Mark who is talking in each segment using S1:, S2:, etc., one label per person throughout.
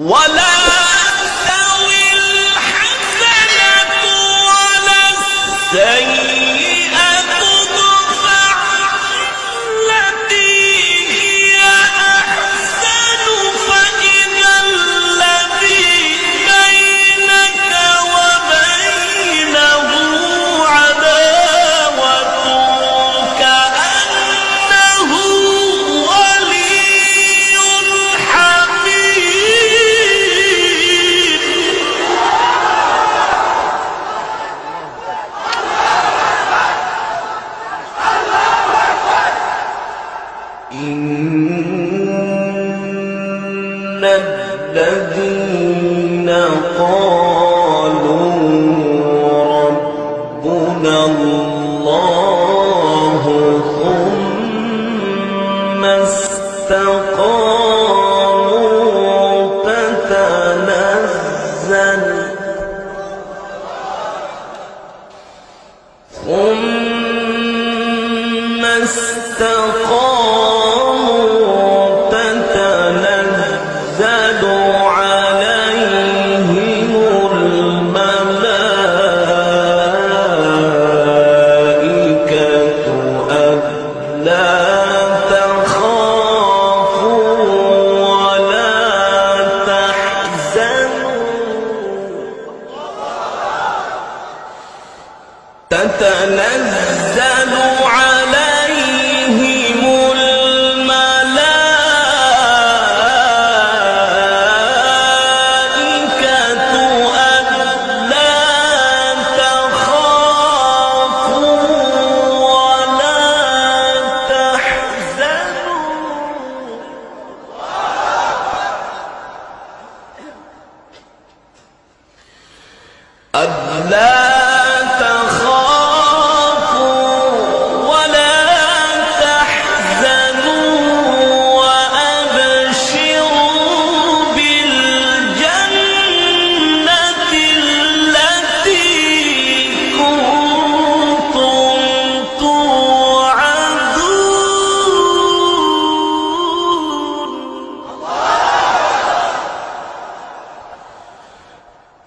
S1: ولا تستوي الحسنة ولا السيئة ادفع بالتي هي أحسن فإذا الذي بينك وبينه عداوة كأنه ولي حميم. إن الذين قالوا ربنا الله ثم استقاموا تتنزل عليهم الملائكة ألا تخافوا ولا تحزنوا تتنزل عليهم الملائكة ألا تخافوا ولا تحزنوا ألا تخافوا ولا تحزنوا وأبشروا بالجنة التي كنتم توعدون.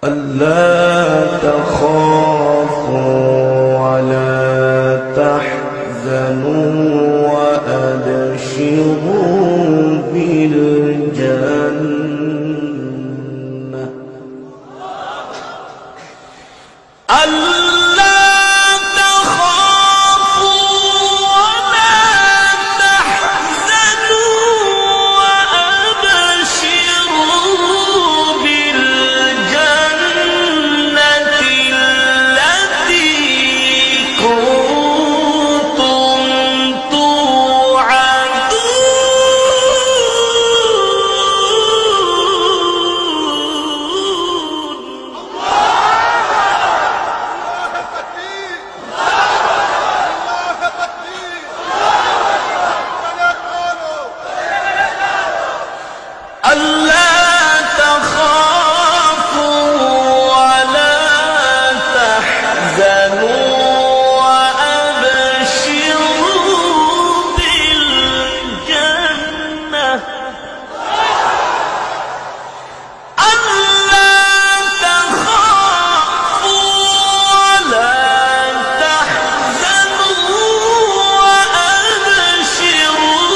S1: ألا تخافوا ولا تحزنوا وأبشروا بالجنة ألا تخافوا ولا تحزنوا وأبشروا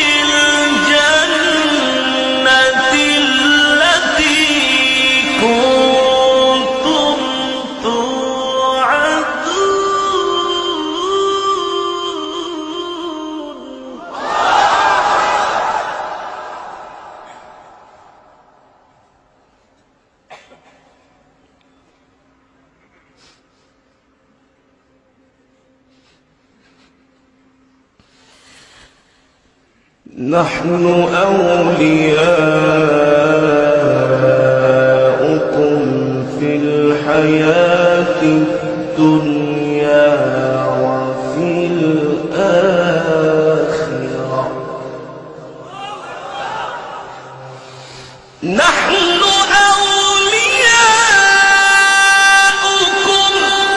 S1: بالجنة التي كنتم نحن أولياؤكم في الحياة الدنيا وفي الآخرة نحن أولياؤكم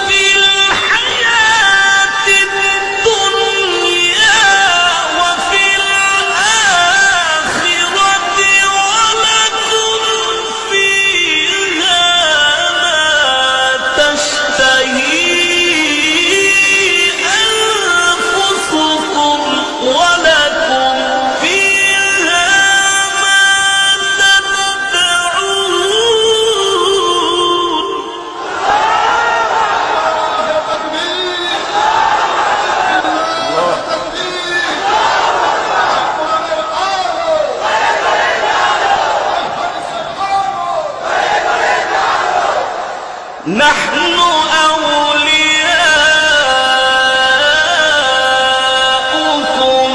S1: في الحياة الدنيا وفي الآخرة ولكم نحن أولياؤكم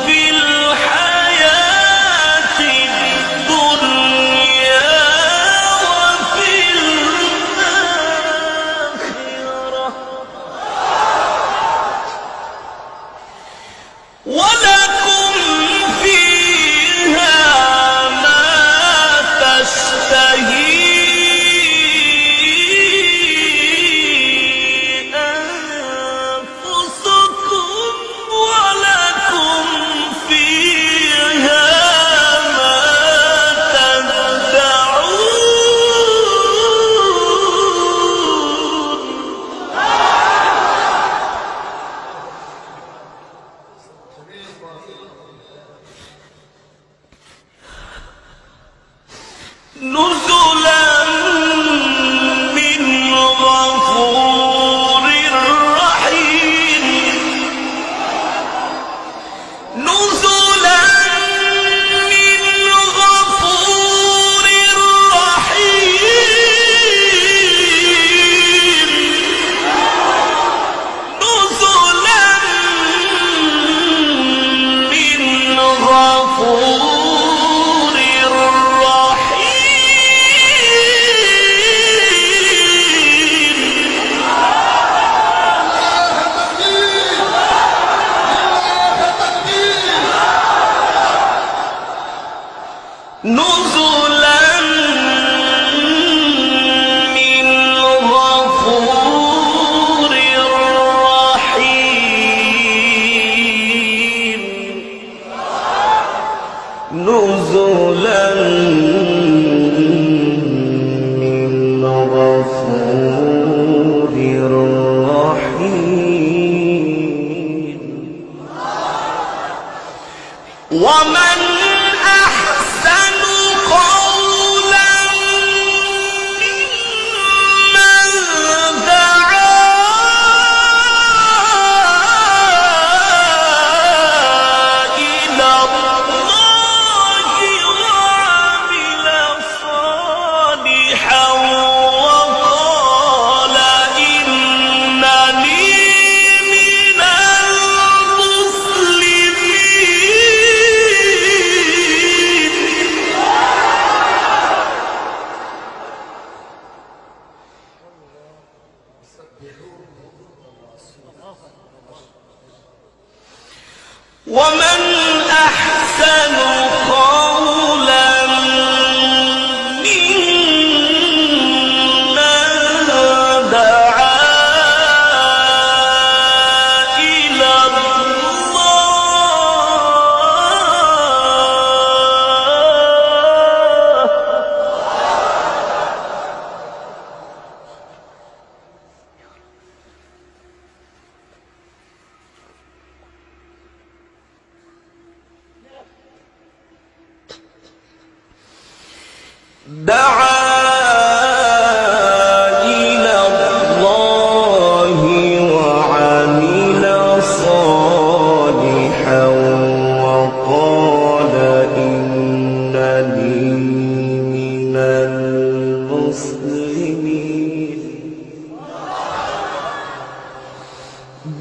S1: في الحياة الدنيا وفي الآخرة ولكم فيها ما تشتهي نزلا من غفور رحيم نزلا من غفور رحيم نزلا من غفور نزلا من غفور رحيم نزلا من غفور رحيم ومن ومن أحسن قولا ممن دعا إلى الله وعمل صالحا وقال إنني من المسلمين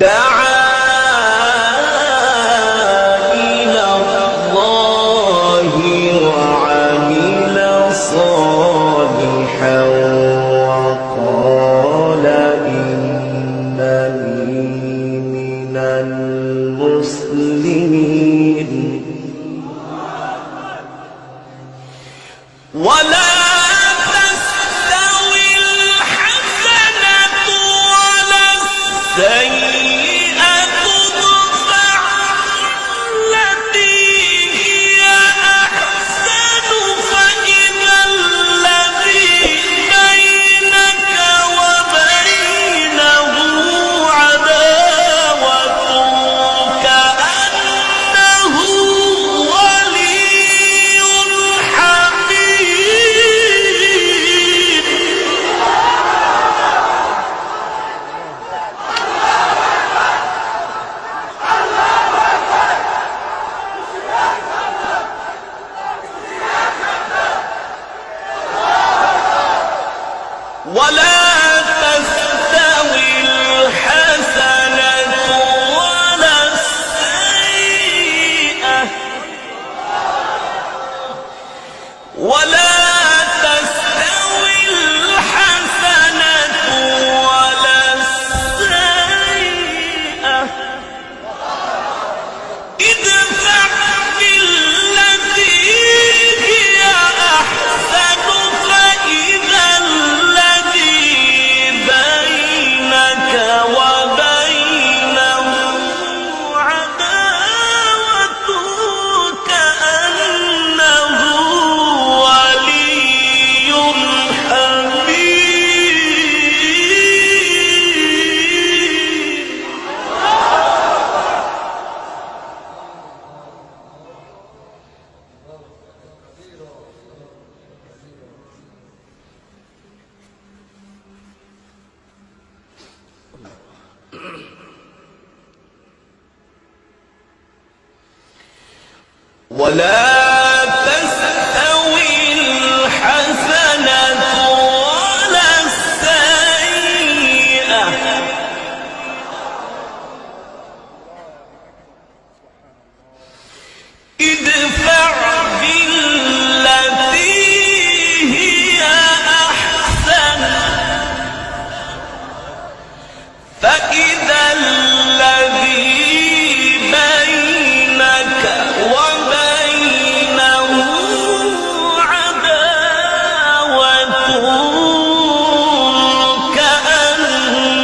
S1: دعا إلى الله وعمل صالحا وقال إنني من المسلمين ولا تستوي الحسنة ولا السيئة ادفع التي هي أحسن فإذا الذي بينك وبينه عداوة كأنه ولي حميم ولا تستوي الحسنة ولا السيئة ادفع بالتي هي أحسن فإذا الذي بينك وبينه عداوة كأنه ولي حميم. ولا تستوي الحسنة ولا السيئة ادفع بالتي هي أحسن فإذا الذي بينك وبينه عداوة كأنه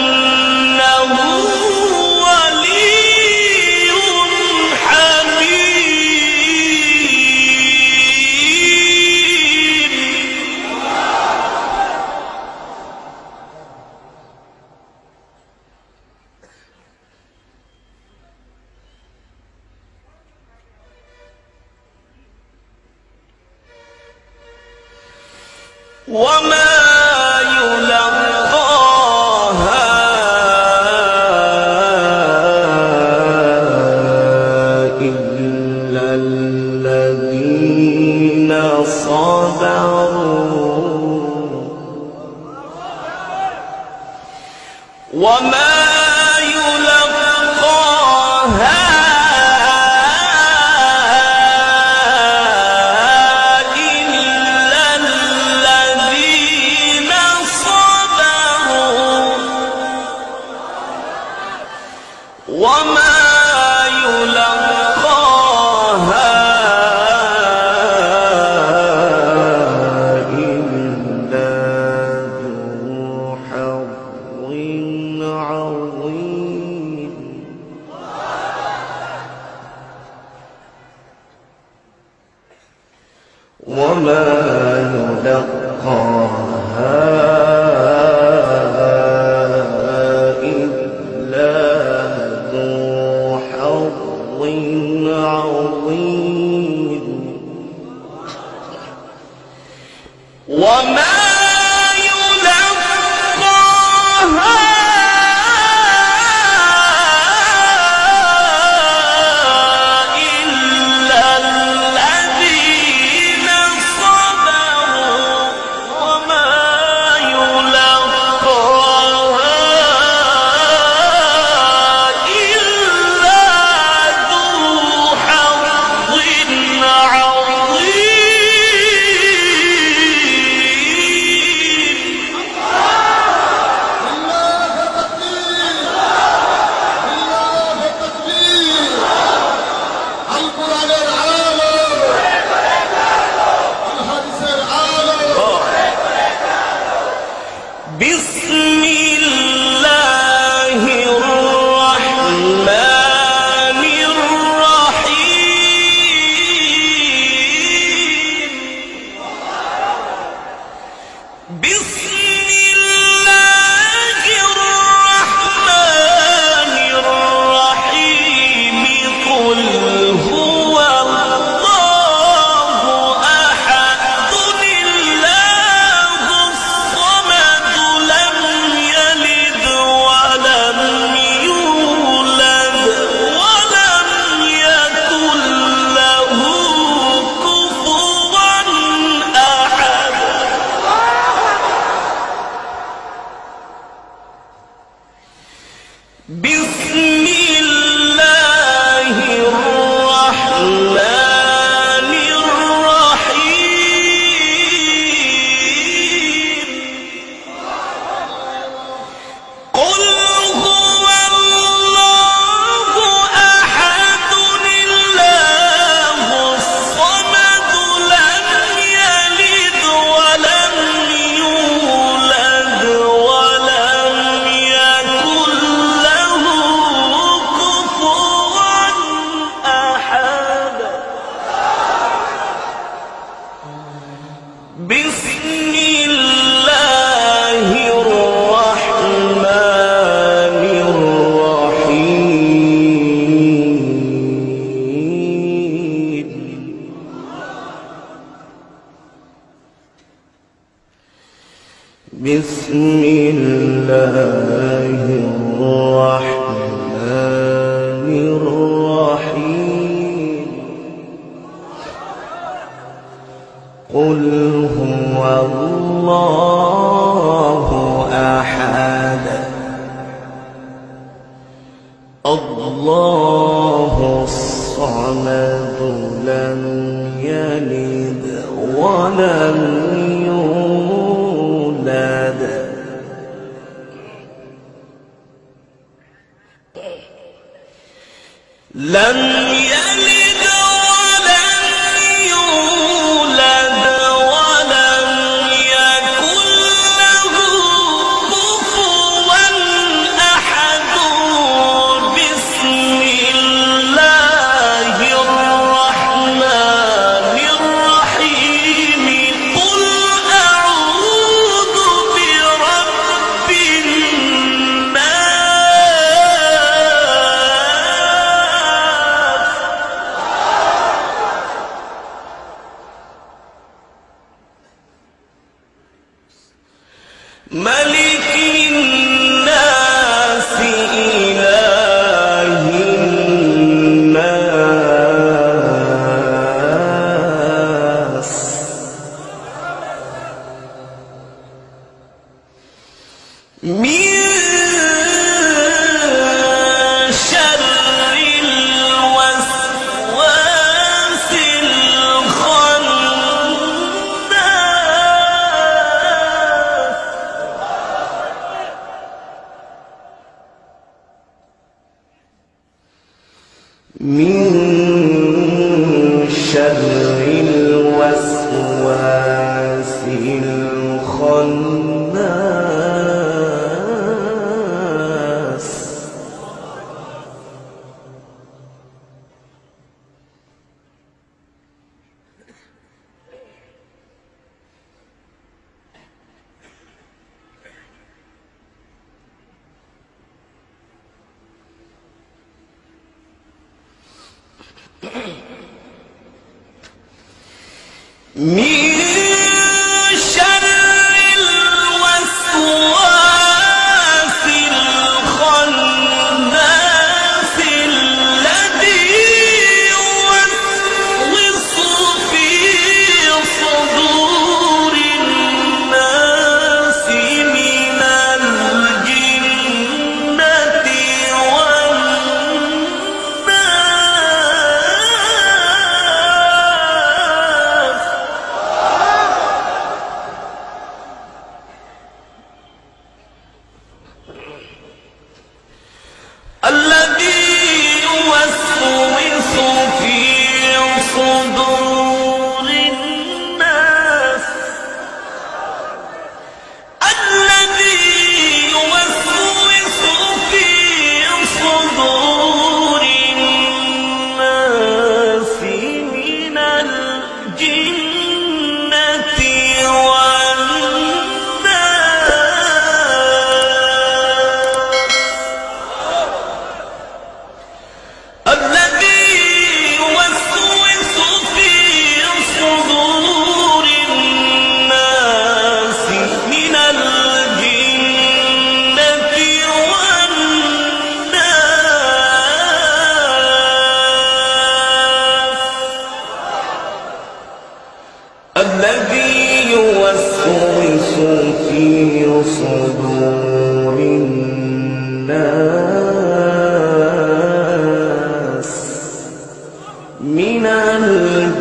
S1: ولي حميم. وما يلقاها إلا الذين صبروا وما يلقاها إلا الذين صبروا وما يلقاها إلا ذو حظ عظيم. وما يلقاها إلا ذو حظ عظيم. وما يلقاها إلا الذين صبروا وما يلقاها إلا ذو حظ عظيم.
S2: بسم الله الرحمن الرحيم قل هو الله أحد الله الصمد لم يلد ولم يولد لم يلد ولم يولد ولم يكن له كفوا أحد بسم الله الرحمن الرحيم قل أعوذ برب ملك الناس إله الناس من شر الوسواس من شر الوسواس الخناس من شر الوسواس الخناس الذي يوسوس في صدور الناس من الجنة والناس الذي يوسوس في صدور الناس الذي يوسوس في صدور الناس من الجنة الذي يوسوس في صدور الناس من الجنة والناس الذي يوسوس في صدور الناس من الجنة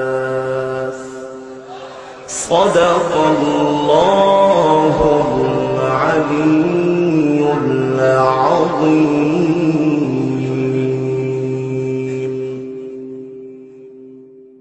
S2: والناس صدق الله العلي العظيم